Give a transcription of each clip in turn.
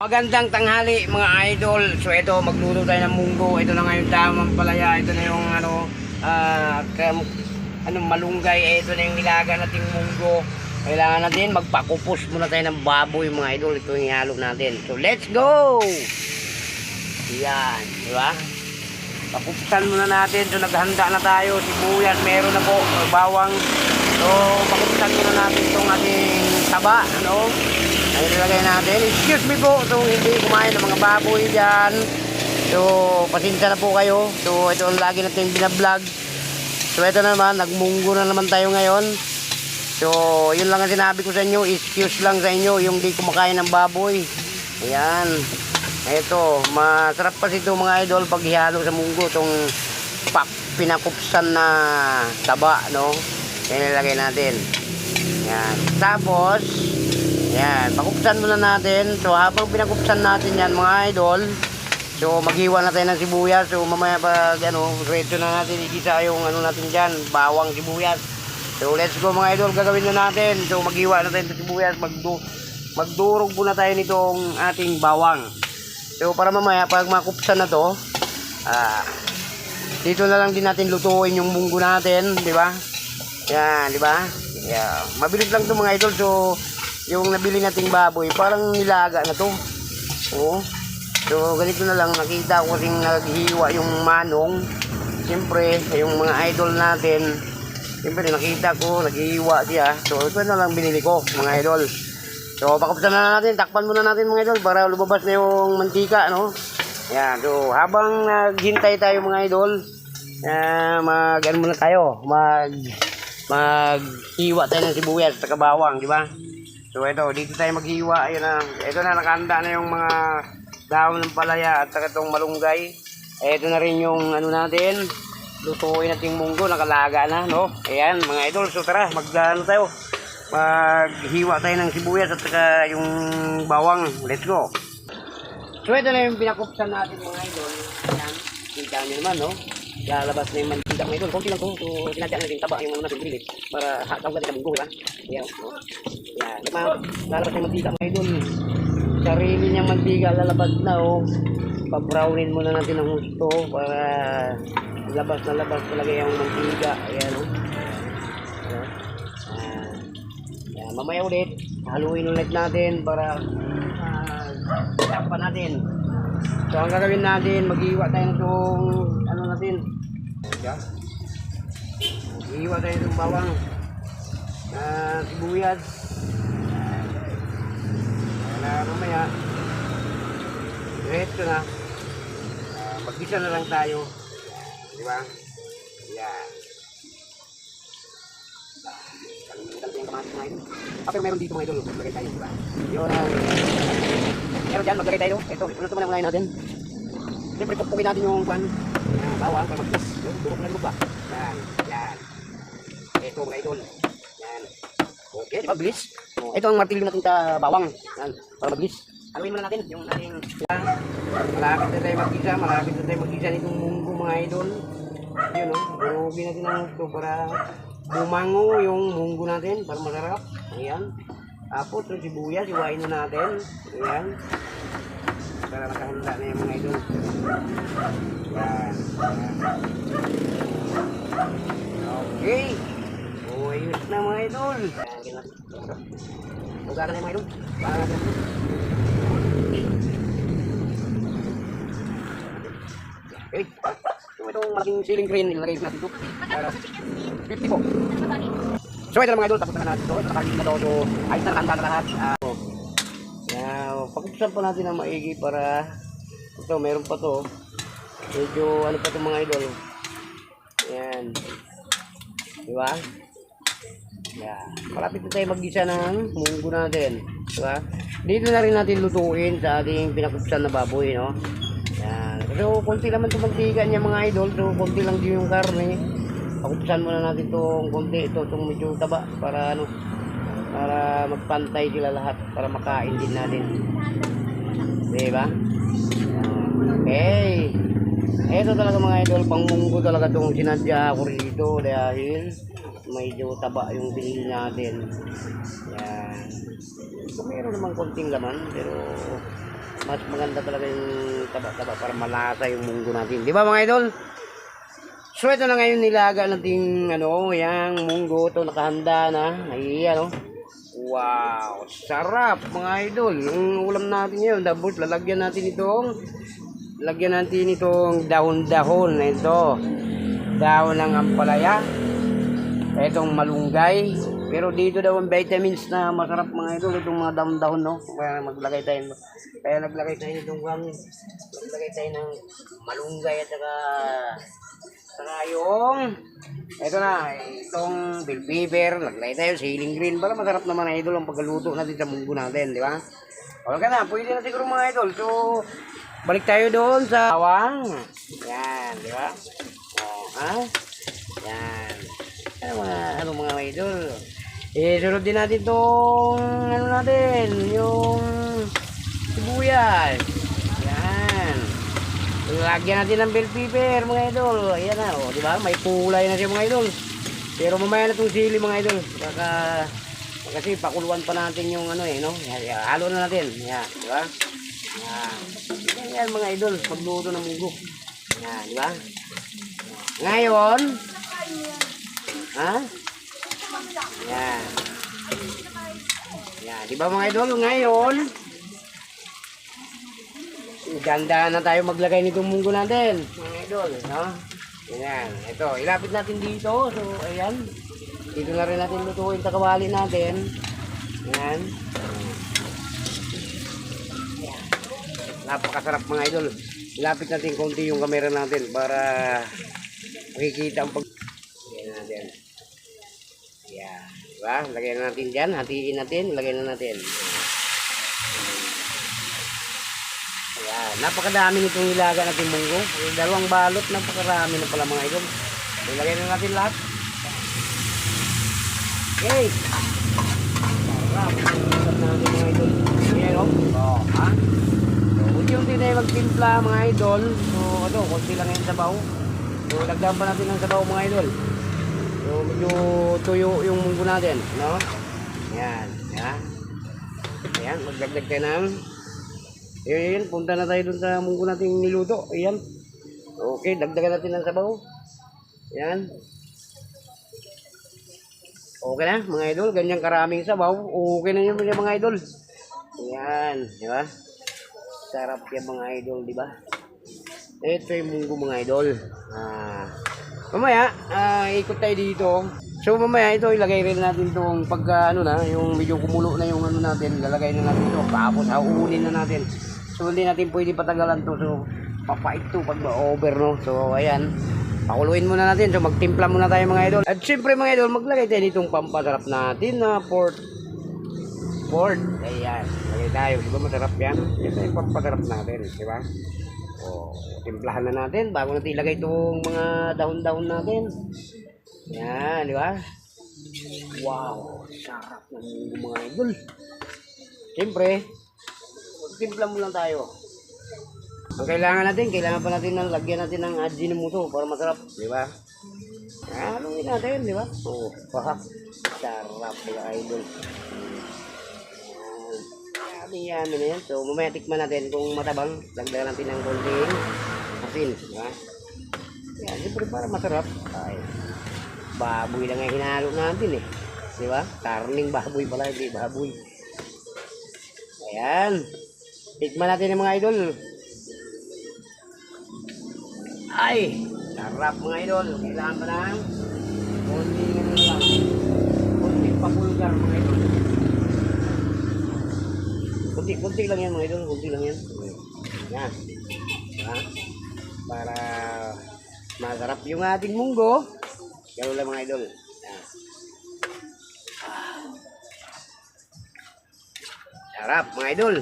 Magandang tanghali mga idol. So ito, magluto tayo ng munggo. Ito na ngayon tamang palaya. Ito na yung malunggay. Ito na yung nilaga nating munggo. Kailangan natin magpakupos muna tayo ng baboy mga idol. Ito yung ihalo natin. So let's go! Yan, di ba? Pakupusan muna natin. So naghanda na tayo. Sibuyas, meron na po. Bawang. So pakupusan muna natin itong ating taba. Ay nilagay natin. Excuse me po kung hindi kumain ng mga baboy dyan. So pasensya na po kayo. So ito ang lagi natin binablog. So ito naman, nagmunggo na naman tayo ngayon. So yun lang ang sinabi ko sa inyo. Excuse lang sa inyo yung di kumakain ng baboy. Ayan. Ito, masarap pa ito mga idol pag ihalo sa munggo. Itong pinakupsan na taba, no? Yan nilagay natin. Yan. Tapos yan, pakupsan muna natin. So habang pinakupsan natin yan mga idol, so maghiwa na tayo ng sibuyas. So mamaya pag reto na natin igisa yung natin dyan, bawang sibuyas. So let's go mga idol, gagawin na natin. So maghiwa na tayo ng sibuyas, magdurog muna tayo nitong ating bawang. So para mamaya pag makupsan na to, dito na lang din natin lutuin yung munggo natin, di ba? Yan, di ba? Yeah. Mabilis lang to mga idol. So yung nabili nating baboy parang nilaga na to. Oo. So ganito na lang, nakita ko ring naghiwa yung manong. Siyempre yung mga idol natin, siyempre nakita ko naghiwa siya. So ito na lang binili ko mga idol. So pakupsan na natin, takpan muna natin mga idol para lumabas na yung mantika, no? Yan. So habang naghintay tayo mga idol, muna tayo, maghiwa tayo ng sibuyas at bawang, di ba? So ito, dito tayo maghiwa. Ayun na. Ito na, nakahanda na yung mga dahon ng palaya at saka itong malunggay. Ito na rin yung natin. Lutuin natin munggo, nakalaga na, no? Ayan, mga idol. So tara, tayo. Maghiwa tayo ng sibuyas at saka yung bawang. Let's go. So ito na yung pinakupsan natin mga idol. Ayan, kita nyo naman, no? Lalabas na yung mantika mga idol. Kunti lang to. So sinadya natin taba yung natin bilid para hataw natin sa munggo, diba? Ayan. Yan, lalabas na yung mantika mga idol. Sarili niyang mantika lalabas na, oh. Pa-brownin muna natin ng gusto para labas na labas talaga yung mantika. Ayan, oh. Yan, mamaya ulit haluin ulit natin para takpan natin. So ang gagawin natin, maghiwa tayo nitong natin. Ayan. Maghiwa tayo nitong bawang, sibuyas. Mamaya diretso na, mag-gisa na lang tayo, di ba? Yan. Kalimutan ko yung kamatis mga idol. Pero meron dito mga idol, maglagay tayo, di ba? Yun, meron dyan, maglagay tayo. Ito, ito muna mga natin. Siyempre pupukin natin yung bawang para mag-gis. Durok na lumba. Yan, yan. Ito mga idol. Yan. Okay, di ba, bilis? Ito ang martilyo natin sa bawang. Yan, para mag-gis. Haluin muna natin yung ating malapit na tayo mag-gisa nitong munggo mga idol. Yun, no? Durugin natin ang ito para bumango yung munggo natin para masarap. Ayan. Tapos yung sibuyas, iwain na natin. Ayan. Para nakahanda na yung mga idol. Yan. Okay. Ayos na mga idol. Ayan. Hugaran na yung mga idol. Okay. So itong malaking ceiling crane, ilagay natin ito. Para 50 po. So ito na mga idol, tapos na natin ito. Nakalimutan na ito. So ayos na, nakahanda na lahat. Pagkukusan pa natin ang maigi para ito, meron pa to. Medyo pa itong mga idol. Ayan. Diba? Yan. Malapit na tayo mag-gisa ng munggo natin. Diba? Dito na rin natin lutuin sa ating pinakupsan na baboy, no? Yan. So, konti naman itong mantika niya mga idol. So, konti lang din yung karne. Pakupsan muna natin itong konti. Itong medyo taba para para magpantay sila lahat. Para makain din natin. Diba? Okay. Ito talaga mga idol. Pang munggo talaga itong sinadya ako rito. Dahil medyo taba yung binili natin. Yan. So, meron naman konting laman. Pero mas maganda talaga yung taba-taba para malasa yung munggo natin. Di ba mga idol? So ito na ngayon nilaga nating ano, yung munggo to nakahanda na. Ayan oh. Wow, sarap mga idol. Yung ulam natin ngayon, tapos lalagyan natin itong dahon-dahon na ito. Dahon ng ampalaya. Itong malunggay. Pero dito daw ang vitamins na masarap mga idol, itong mga dahon-dahon, no? Kaya naglagay tayo ng malunggay at saka yung ito na, itong bell pepper, naglagay tayo siling green para masarap naman mga idol ang pagluto natin sa munggo natin, di ba? Okay na, pwede na siguro mga idol. So, balik tayo doon sa bawang. Yan, di ba? Oh, ha? Yan. Ano mga idol? Sunod din natin itong yung sibuyas. Yan. Lagyan natin ng bell pepper mga idol. Ayan na, oh, di ba? May kulay na siya mga idol. Pero mamaya na itong sili mga idol. Kasi pakuluan pa natin yung no? Halo na natin. Yan, di ba? Yan mga idol, pagluto ng munggo. Yan, di ba? Ngayon, yan. Yan, di ba mga idol? Ngayon, ganda na tayo maglagay nitong munggo natin, mga idol, no? Yan, ito, ilapit natin dito. So, ayan. Dito na rin natin lutuin takawali natin. Yan. Napakasarap mga idol. Ilapit natin konti yung camera natin para makikita ang pag... Lagyan natin. Yan. Diba? Lagyan natin dyan. Hatiin natin. Lagyan na natin. Ayan. Napakadami nitong nilaga natin munggo. Dalawang balot. Napakarami na pala mga idol. Lagyan na natin lahat. Okay. Sarap. Sarap natin mga idol. Ayan o. Oh, ha? Unti-unti na yung magtimpla mga idol. So, konti lang yung sabaw. So, lagdan pa natin ng sabaw mga idol. So, medyo tuyo yung munggo natin, no? Ayan, ayan. Ayan, magdagdag tayo ng... Ayan, punta na tayo dun sa munggo natin niluto. Ayan. Okay, dagdagan natin ng sabaw. Ayan. Okay na, mga idol. Ganyang karaming sabaw. Okay na yun mga idol. Ayan, di ba? Sarap yan mga idol, di ba? Ito yung munggo mga idol. Mamaya, ikot tayo dito. So mamaya ito ilagay rin natin itong pagka yung medyo kumulo na yung natin, lalagay na natin ito. Tapos hauunin na natin. So hindi natin pwede patagalan to. So papait to pag ma-over, no? So ayan, pakuluin muna natin. So magtimpla muna tayo mga idol. At syempre mga idol, maglagay tayo nitong pampasarap natin na pork. Ayan, lagay tayo. Di ba masarap yan? Ito yung pampasarap natin, di ba? O, timplahan na natin bago natin ilagay itong mga dahon-dahon natin. Yan, di ba? Wow, sarap ng munggo mga idol. Siyempre, timpla mo lang tayo. Ang kailangan pa natin ng lagyan natin ng ajinomoto para masarap, di ba? Haluin natin, di ba? Oh, sarap mga idol. Yan na yan. So, mamaya tikman natin kung matabang. Lagdagan natin ng konting asin. Diba? Yan, siyempre para masarap. Ay, baboy lang ang hinalo natin eh. Diba? Karning baboy pala, hindi baboy. Ayan. Tikman natin yung mga idol. Ay, sarap mga idol. Kailangan pa ng konting papulgar mga idol. Kunti lang yan mga idol, kunti lang yan. Yan. Ha? Para masarap yung ating munggo. Gano'n lang mga idol. Yan. Sarap mga idol.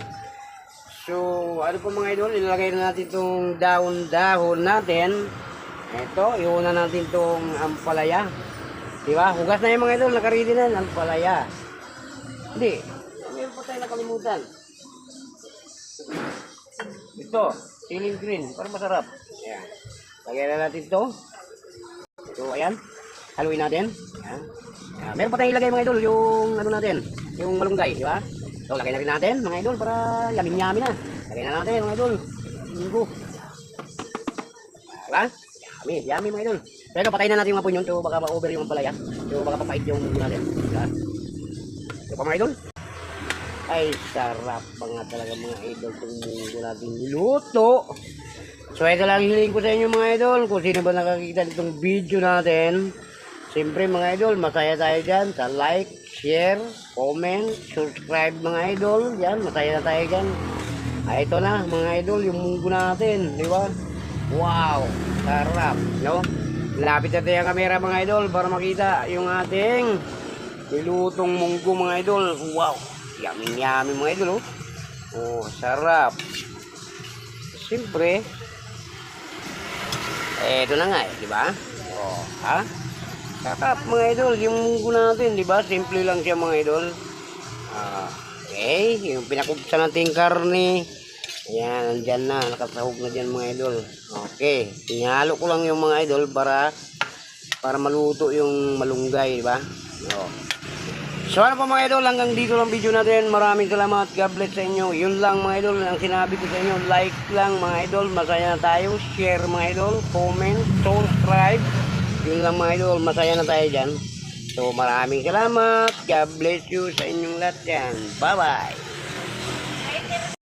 So, ano po mga idol, ilalagay na natin itong dahon-dahon natin. Ito, iuna natin itong ampalaya. Diba? Hugas na yung mga idol, nakaredy na yung ampalaya. Hindi. Meron pa tayo nakalimutan. Ito, siling green, para masarap. Ayan. Lagyan na natin ito. So, ayan. Haluin natin. Ayan. Ayan. Meron pa tayong ilagay mga idol, yung natin, yung malunggay, di ba? So, lagay na rin natin mga idol para yamin-yamin na. Lagyan na natin mga idol. Munggo. Diba? Yummy, yummy mga idol. Pero patayin na natin yung mga punyon. So baka ma-over yung palaya. So baka papait yung munggo natin. Diba? So pa mga idol. Ay sarap mga talaga mga idol. Kung munggo natin niluto. So ito lang hiling ko sa inyo mga idol. Kung sino ba nakakita nitong video natin. Siyempre mga idol, masaya tayo dyan sa like, share, comment, subscribe mga idol. Yan, masaya na tayo dyan. Ay, ito na mga idol, yung munggo natin, di ba? Wow, sarap, no? Lapit natin ang kamera mga idol para makita yung ating nilutong munggo mga idol. Wow, yummy yummy mga idol, oh. Oh, sarap. Siyempre, ito na nga, di ba? Oh, ha? Sarap mga idol, yung munggo natin, di ba? Simple lang siya mga idol. Okay, yung pinakupsa nating karne. Ayan, nandyan na, nakasahog na dyan mga idol. Okay, hinalo ko lang yung mga idol para maluto yung malunggay, di ba? So ano po mga idol, hanggang dito lang video natin. Maraming salamat, God bless sa inyo. Yun lang mga idol, ang sinabi ko sa inyo, like lang mga idol, masaya na tayo. Share mga idol, comment, subscribe. Yun lang mga idol, masaya na tayo dyan. So maraming salamat. God bless you sa inyong lahat dyan. Bye bye.